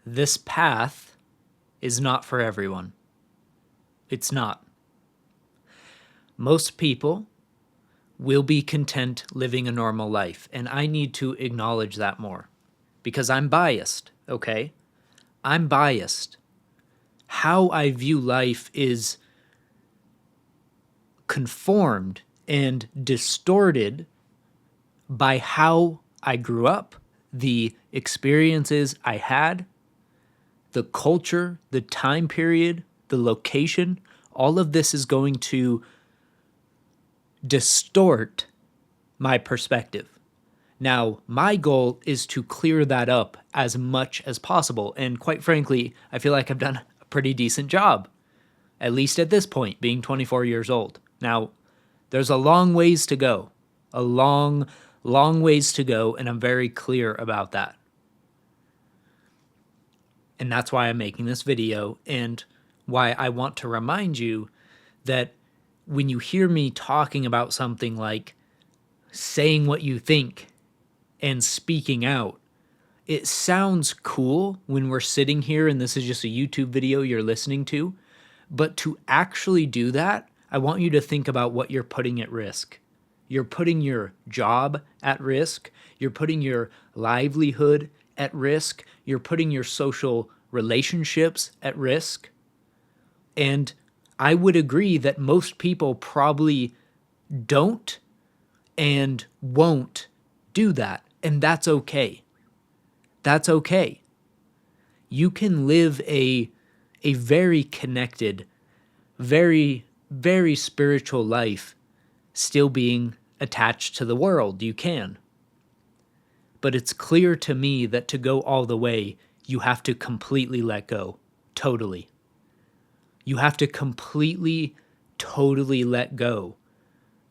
this path is not for everyone. It's not. Most people will be content living a normal life, and I need to acknowledge that more because I'm biased, okay? I'm biased. How I view life is conformed and distorted by how I grew up, the experiences I had, the culture, the time period, the location. All of this is going to distort my perspective. Now, my goal is to clear that up as much as possible. And quite frankly, I feel like I've done a pretty decent job, at least at this point, being 24 years old. Now, there's a long ways to go, a long ways to go, and I'm very clear about that. And that's why I'm making this video and why I want to remind you that when you hear me talking about something like saying what you think and speaking out, it sounds cool when we're sitting here and this is just a YouTube video you're listening to, but to actually do that, I want you to think about what you're putting at risk. You're putting your job at risk. You're putting your livelihood at risk. You're putting your social relationships at risk. And I would agree that most people probably don't and won't do that. And that's okay. That's okay. You can live a very connected, very, very spiritual life still being attached to the world. You can. But it's clear to me that to go all the way, you have to completely let go. Totally. You have to completely, totally let go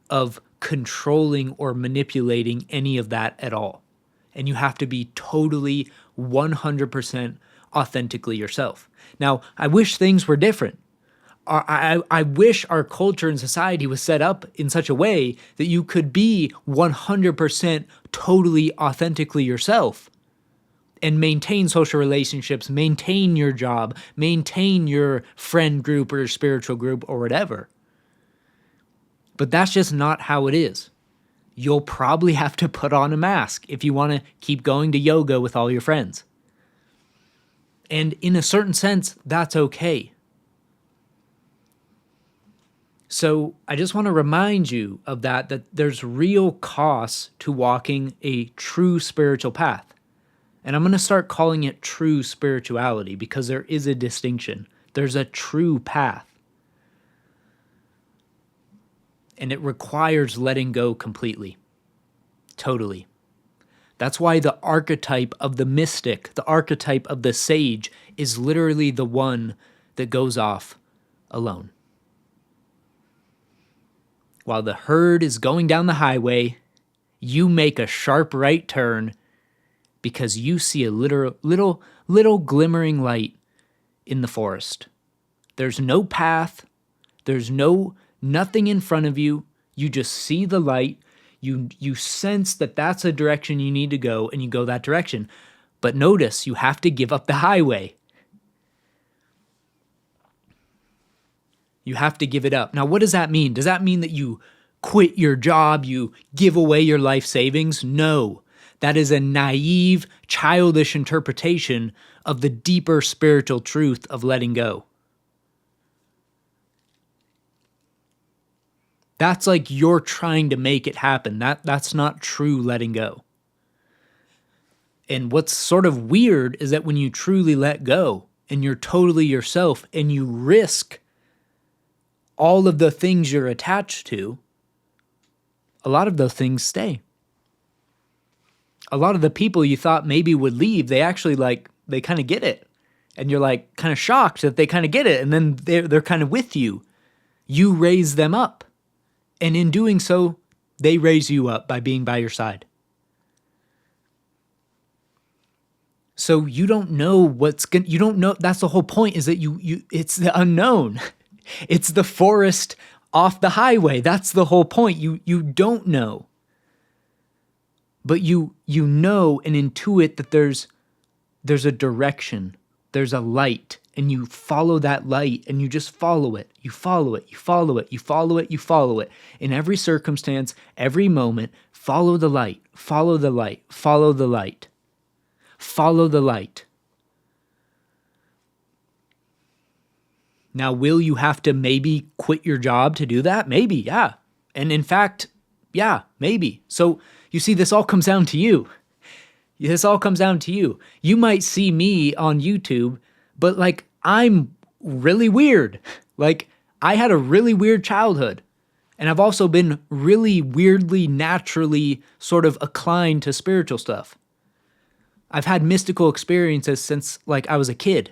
of controlling or manipulating any of that at all. And you have to be totally 100% authentically yourself. Now, I wish things were different. I wish our culture and society was set up in such a way that you could be 100% totally authentically yourself and maintain social relationships, maintain your job, maintain your friend group or your spiritual group or whatever. But that's just not how it is. You'll probably have to put on a mask if you want to keep going to yoga with all your friends. And in a certain sense, that's okay. So I just want to remind you of that there's real costs to walking a true spiritual path. And I'm going to start calling it true spirituality because there is a distinction. There's a true path. And it requires letting go completely. Totally. That's why the archetype of the mystic, the archetype of the sage, is literally the one that goes off alone. While the herd is going down the highway, you make a sharp right turn because you see a little glimmering light in the forest. There's no path. There's nothing in front of you. You just see the light. You sense that that's a direction you need to go, and you go that direction. But notice, you have to give up the highway. You have to give it up. Now, what does that mean? Does that mean that you quit your job, you give away your life savings? No. That is a naive, childish interpretation of the deeper spiritual truth of letting go. That's like you're trying to make it happen. That's not true letting go. And what's sort of weird is that when you truly let go and you're totally yourself and you risk all of the things you're attached to, a lot of those things stay. A lot of the people you thought maybe would leave, they actually they kind of get it. And you're kind of shocked that they kind of get it. And then they're kind of with you. You raise them up. And in doing so, they raise you up by being by your side. So you don't know you don't know. That's the whole point, is that it's the unknown. It's the forest off the highway. That's the whole point. You don't know. But you know and intuit that there's a direction there's a light, and you follow that light, and you just follow it. You follow it, you follow it, you follow it, you follow it. In every circumstance, every moment, follow the light, follow the light, follow the light, follow the light. Now, will you have to maybe quit your job to do that? Maybe, yeah. And in fact, yeah, maybe. So you see, this all comes down to you. This all comes down to you. You might see me on YouTube, but like, I'm really weird. Like, I had a really weird childhood. And I've also been really weirdly, naturally sort of inclined to spiritual stuff. I've had mystical experiences since like I was a kid.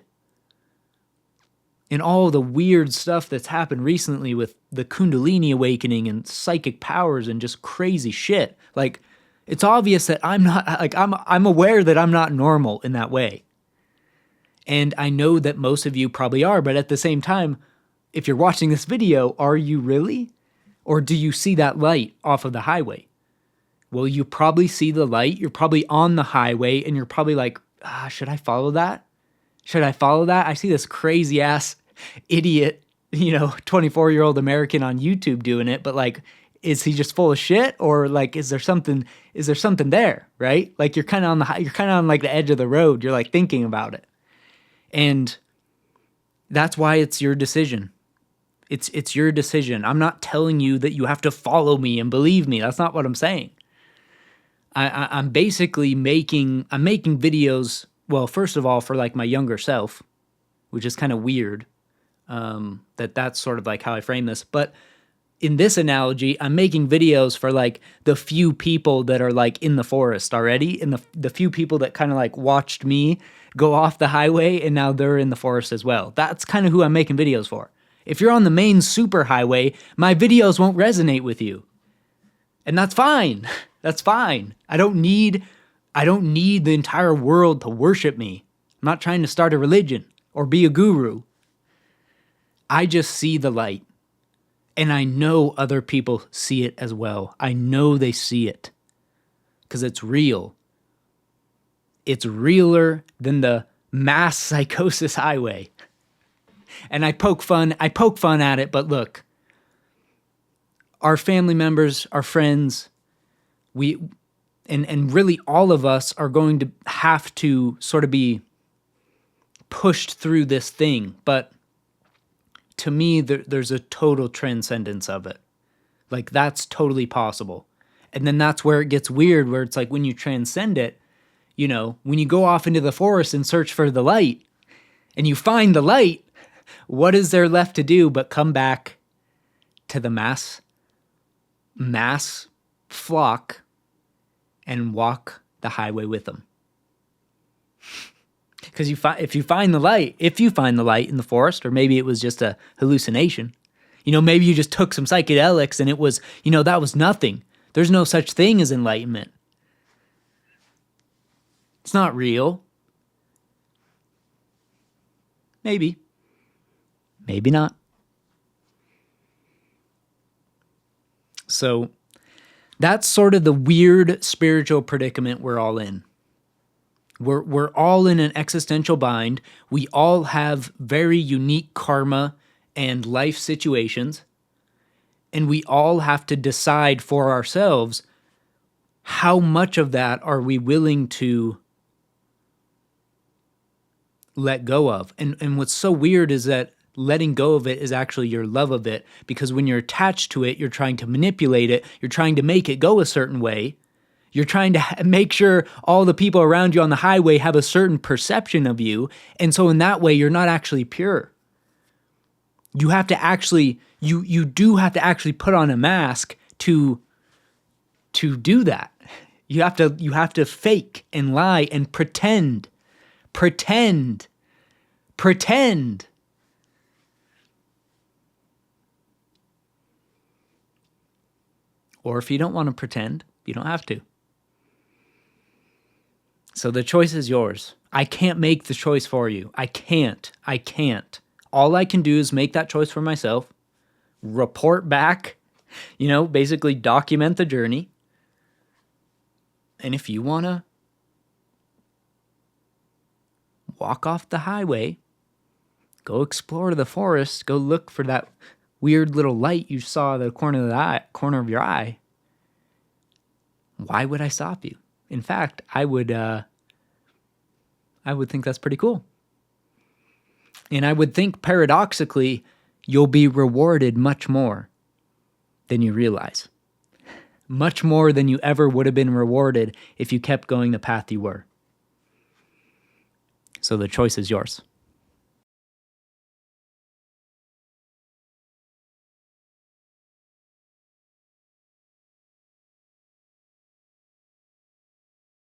And all the weird stuff that's happened recently with the Kundalini awakening and psychic powers and just crazy shit. Like, it's obvious that I'm not, like, I'm aware that I'm not normal in that way. And I know that most of you probably are, but at the same time, if you're watching this video, are you really? Or do you see that light off of the highway? Well, you probably see the light, you're probably on the highway, and you're probably like, should I follow that? Should I follow that? I see this crazy ass idiot, 24-year-old American on YouTube doing it, but like, is he just full of shit, or like, is there something there, right? Like, you're kind of on like the edge of the road. You're like thinking about it. And that's why it's your decision. It's your decision. I'm not telling you that you have to follow me and believe me. That's not what I'm saying. I'm basically making videos. Well, first of all, for like my younger self, which is kind of weird, that's sort of like how I frame this. But in this analogy, I'm making videos for like the few people that are like in the forest already, and the few people that kind of like watched me go off the highway and now they're in the forest as well. That's kind of who I'm making videos for. If you're on the main super highway, my videos won't resonate with you. And that's fine. That's fine. I don't need the entire world to worship me. I'm not trying to start a religion or be a guru. I just see the light. And I know other people see it as well. I know they see it. Because it's real. It's realer than the mass psychosis highway. And I poke fun at it, but look. Our family members, our friends, and really all of us are going to have to sort of be pushed through this thing. But to me, there's a total transcendence of it. Like, that's totally possible. And then that's where it gets weird, where it's like when you transcend it, when you go off into the forest and search for the light, and you find the light, what is there left to do but come back to the mass flock and walk the highway with them? Because if you find the light in the forest, or maybe it was just a hallucination, maybe you just took some psychedelics and it was, that was nothing. There's no such thing as enlightenment. It's not real. Maybe. Maybe not. So that's sort of the weird spiritual predicament we're all in. We're all in an existential bind. We all have very unique karma and life situations. And we all have to decide for ourselves how much of that are we willing to let go of. And what's so weird is that letting go of it is actually your love of it, because when you're attached to it, you're trying to manipulate it. You're trying to make it go a certain way. You're trying to make sure all the people around you on the highway have a certain perception of you. And so in that way, you're not actually pure. You have to actually, you do have to actually put on a mask to do that. You have to fake and lie and pretend. Or if you don't want to pretend, you don't have to. So the choice is yours. I can't make the choice for you. I can't. All I can do is make that choice for myself, report back, basically document the journey. And if you want to walk off the highway, go explore the forest, go look for that weird little light you saw at the corner of your eye, why would I stop you? In fact, I would think that's pretty cool. And I would think paradoxically, you'll be rewarded much more than you realize. Much more than you ever would have been rewarded if you kept going the path you were. So the choice is yours.